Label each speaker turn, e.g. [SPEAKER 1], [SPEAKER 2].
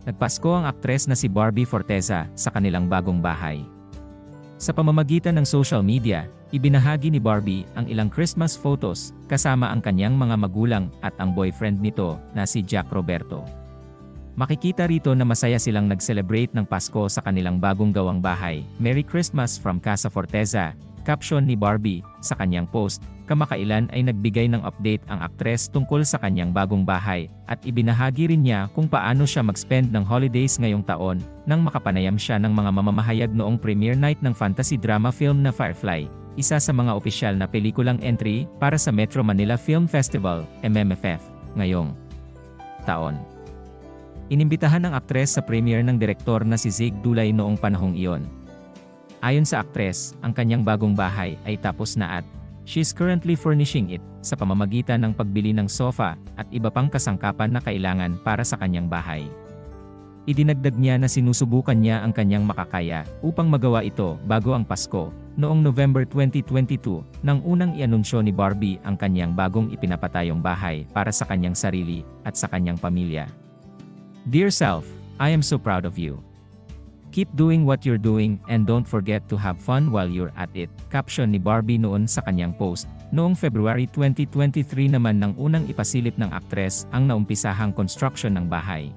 [SPEAKER 1] Nagpasko ang aktres na si Barbie Forteza sa kanilang bagong bahay. Sa pamamagitan ng social media, ibinahagi ni Barbie ang ilang Christmas photos kasama ang kanyang mga magulang at ang boyfriend nito na si Jack Roberto. Makikita rito na masaya silang nag-celebrate ng Pasko sa kanilang bagong gawang bahay. Merry Christmas from Casa Forteza, caption ni Barbie sa kanyang post. Kamakailan ay nagbigay ng update ang aktres tungkol sa kanyang bagong bahay at ibinahagi rin niya kung paano siya mag-spend ng holidays ngayong taon nang makapanayam siya ng mga mamamahayag noong premiere night ng fantasy drama film na Firefly, isa sa mga opisyal na pelikulang entry para sa Metro Manila Film Festival, MMFF, ngayong taon. Inimbitahan ng aktres sa premiere ng direktor na si Zig Dulay noong panahong iyon. Ayon sa aktres, ang kanyang bagong bahay ay tapos na at she's currently furnishing it sa pamamagitan ng pagbili ng sofa at iba pang kasangkapan na kailangan para sa kanyang bahay. Idinagdag niya na sinusubukan niya ang kanyang makakaya upang magawa ito bago ang Pasko, noong November 2022, nang unang ianunsyo ni Barbie ang kanyang bagong ipinapatayong bahay para sa kanyang sarili at sa kanyang pamilya. Dear self, I am so proud of you. Keep doing what you're doing and don't forget to have fun while you're at it, caption ni Barbie noon sa kanyang post. Noong February 2023 naman nang unang ipasilip ng aktres ang naumpisahang construction ng bahay.